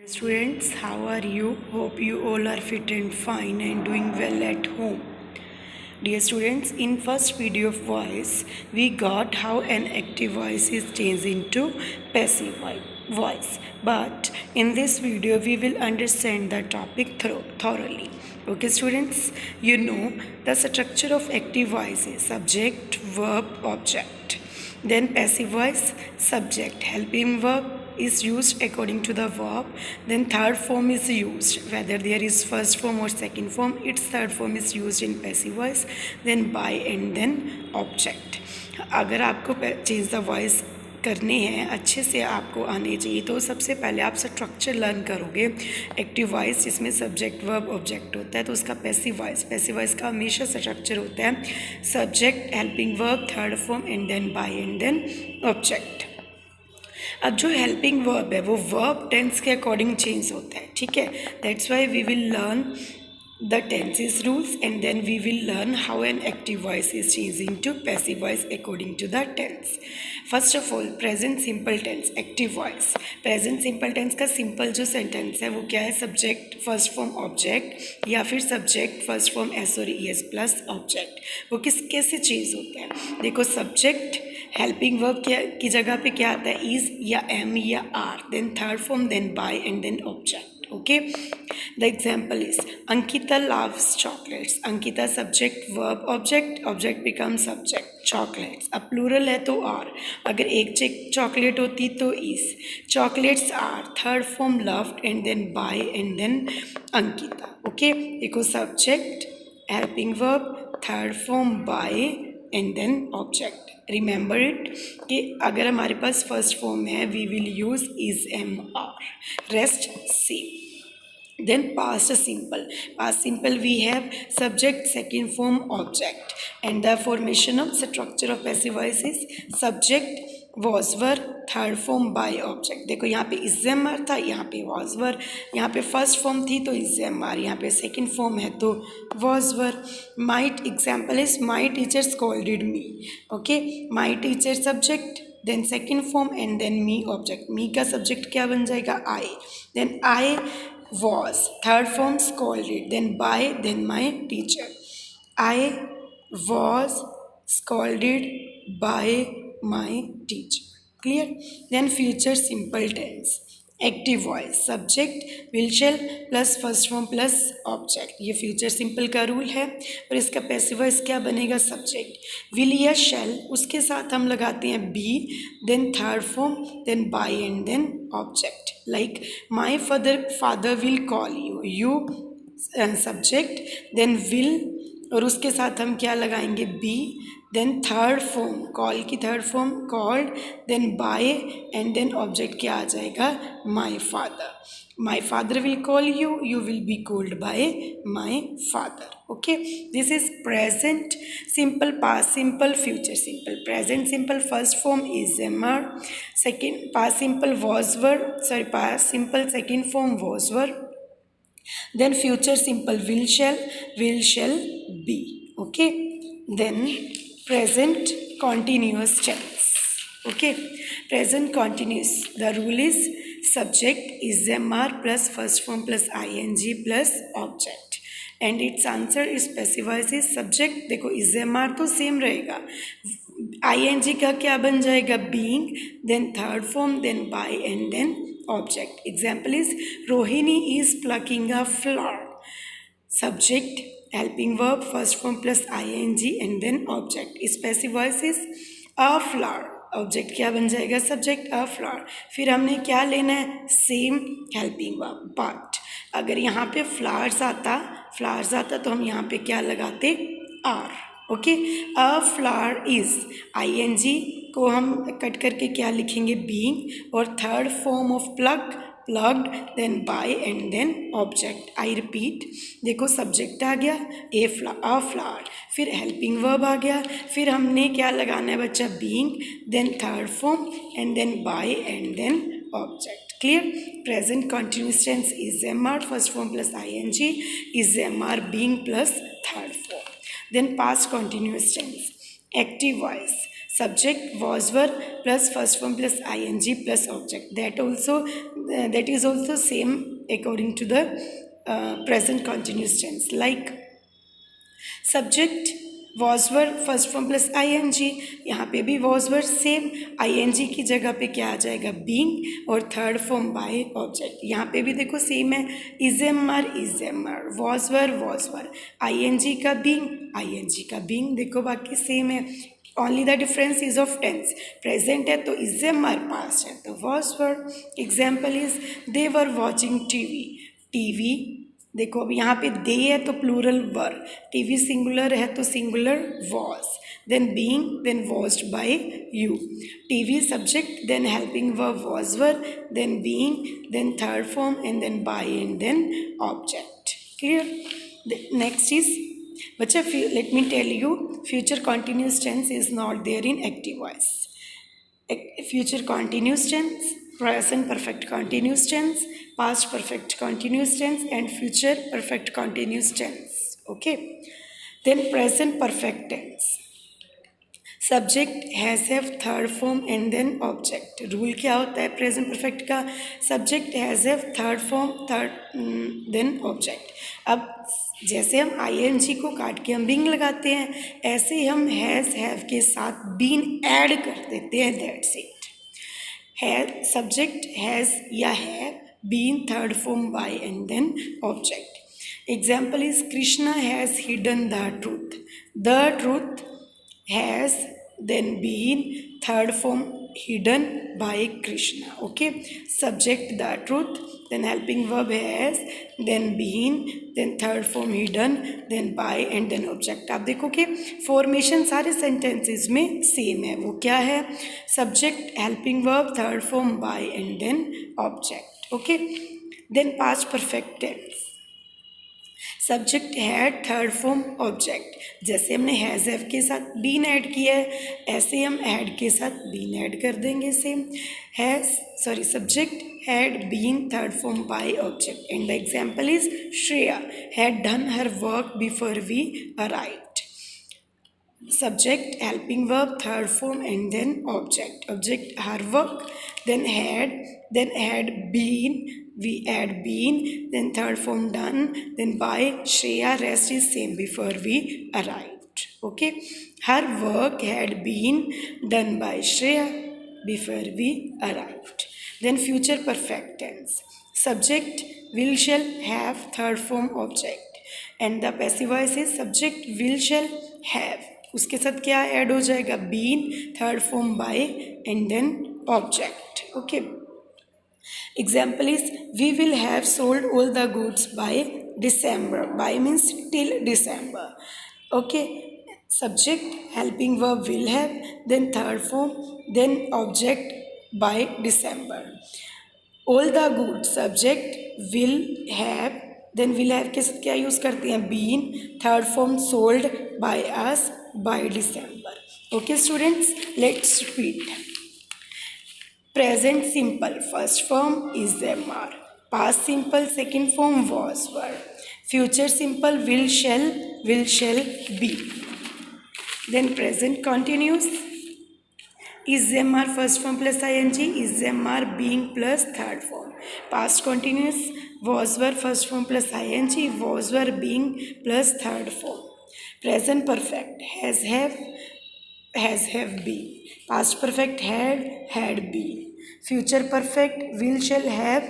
Students, how are you? Hope you all are fit and fine and doing well at home. Dear students, in first video of voice, we got how an active voice is changed into passive voice. But in this video, we will understand the topic thoroughly. Okay, students, you know the structure of active voice is subject, verb, object. Then passive voice, subject, helping verb is used according to the verb. Then third form is used, whether there is first form or second form, its third form is used in passive voice. Then by and then object. अगर आपको change the voice करने हैं, अच्छे से आपको आने चाहिए, तो सबसे पहले आप स्ट्रक्चर लर्न करोगे एक्टिव वॉइस जिसमें सब्जेक्ट वर्ब ऑब्जेक्ट होता है, तो उसका पैसिव वॉइस का हमेशा स्ट्रक्चर होता है subject, helping verb, third form and then by and then object. अब जो हेल्पिंग वर्ब है वो वर्ब टेंस के अकॉर्डिंग चेंज होता है, ठीक है. That's why we will learn the tenses rules and then we will learn how an active voice is changed into passive voice according to the tense. First of all, present simple tense active voice. present simple tense का simple जो sentence है वो क्या है, subject first form object या फिर subject first form s और es plus object. वो कैसे चेंज होता है, देखो subject हेल्पिंग वर्ब की जगह पे क्या आता है, इज या एम या are, then third form, then by and then object. Okay, the example is Ankita loves chocolates. Ankita subject verb object becomes subject chocolates. अब plural है तो are, अगर एक चॉकलेट होती तो is. Chocolates are third form loved and then by and then Ankita. Okay, देखो subject helping verb third form by and then object. Remember it कि अगर हमारे पास फर्स्ट फॉर्म है we will use is am are, rest same. Then past simple we have subject second form object and the formation of structure of passive voice is subject was were third form by object. देखो यहाँ पे is am are था, यहाँ पे was were, यहाँ पे first form थी तो इज एम आर, यहाँ पे सेकेंड फॉर्म है तो was were. Might example is my teacher scolded me. Okay, my teacher subject, then second form and then me object. Me का सब्जेक्ट क्या बन जाएगा, I. Then I was third form scolded, then by, then my teacher. I was scolded by my teacher. Clear? Then future simple tense active voice subject will shall plus first form plus object. ये future simple का rule है. और इसका passive voice क्या बनेगा, subject will या shall, उसके साथ हम लगाते हैं be, then third form, then by and then object. Like my father will call you subject, then will और उसके साथ हम क्या लगाएंगे, be, then third form, call की third form called, then by and then object क्या आ जाएगा, my father. My father will call you, you will be called by my father. Okay, this is present simple, past simple, future simple. Present simple first form is am are, second past simple was were, sorry past simple second form was were, then future simple will shall be. Okay, then present continuous tense. Okay, present continuous, the rule is subject is mr plus first form plus ing plus object and its answer is passive voice is subject. देखो is mr तो same रहेगा, ing का क्या बन जाएगा, being, then third form, then by and then object. Example is Rohini is plucking a flower. Subject helping verb first form plus ing and then object. इस passive voice is a flower. Object क्या बन जाएगा, subject अ flower. फिर हमने क्या लेना है, same helping verb. But अगर यहाँ पे फ्लावर्स आता तो हम यहाँ पे क्या लगाते, are. Okay, a flower is, I N G को हम कट करके क्या लिखेंगे, बीइंग, और third form of plugged, then by and then object. I repeat, देखो सब्जेक्ट आ गया अ फ्लावर, फिर हेल्पिंग वर्ब आ गया, फिर हमने क्या लगाना है बच्चा, being, then third form and then by and then object. Clear? Present continuous tense is am are first form plus I N ji, is am are being plus third form. Then past continuous tense active voice subject was were plus first form plus ing plus object. That also that is also same according to the present continuous tense. Like subject was were first form plus ING, यहाँ पे भी was were same, ING की जगह पे क्या आ जाएगा being, और थर्ड फॉर्म बाय ऑब्जेक्ट। यहाँ पे भी देखो सेम है, is am are, was were, ING का बीइंग, देखो बाकी सेम है, only the difference is of tense. Present है तो इज एम आर, पास्ट है तो was were. Example is they were watching TV, देखो अब यहाँ पे दे है तो प्लूरल वर, टीवी सिंगुलर है तो singular was, then being, then washed by you, TV subject, then helping verb was were, then being, then third form and then by and then object. Clear? Next is बच्चा, let me tell you, future continuous tense is not there in active voice. Future continuous tense, present perfect continuous tense, past perfect continuous tense and future perfect continuous tense. Okay, then present perfect tense, subject has have third form and then object। Rule क्या होता है present perfect का? Subject has have third form then object. अब जैसे हम ING को काट के हम बीइंग लगाते हैं, ऐसे ही हम हैज़ हैव के साथ बीन ऐड कर देते हैं, दैट्स इट। है सब्जेक्ट हैज़ या have, been third form by and then object. Example is Krishna has hidden the truth has then been third form hidden by Krishna. Okay, subject the truth, then helping verb has, then been, then third form hidden, then by and then object. आप देखो कि formation सारे sentences में same है। वो क्या है? Subject, helping verb, third form, by and then object. Okay, then past perfect tense, subject had third form object. जैसे हमने हैज़ हैव के साथ बीन ऐड किया है, ऐसे हम हैड के साथ बीन ऐड कर देंगे same. Subject had been third form by object and the example is Shreya had done her work before we arrived। Subject, helping verb, third form and then object her work, then had been, we add been, then third form done, then by Shreya, rest is same before we arrived। Okay, her work had been done by Shreya before we arrived। Then future perfect tense, subject will shall have third form object and the passive voice is subject will shall have, उसके साथ क्या add हो जाएगा? Been, third form by and then object. Okay, example is we will have sold all the goods by December, by means till December. Okay, subject, helping verb will have, then third form, then object by December। all the goods, subject will have, then will have के साथ क्या use करते हैं? been, third form sold by us by December। okay students, let's repeat। present simple first form is MR, past simple second form was were, future simple will shall be, then present continuous is MR first form plus ing, is MR being plus third form, past continuous was were first form plus ing, was were being plus third form, present perfect has have been, past perfect had been, future perfect will shall have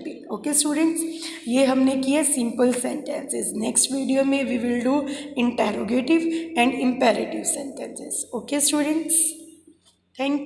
been। Okay students, ये हमने किया simple sentences. Next video में we will do interrogative and imperative sentences. Okay students, thank you.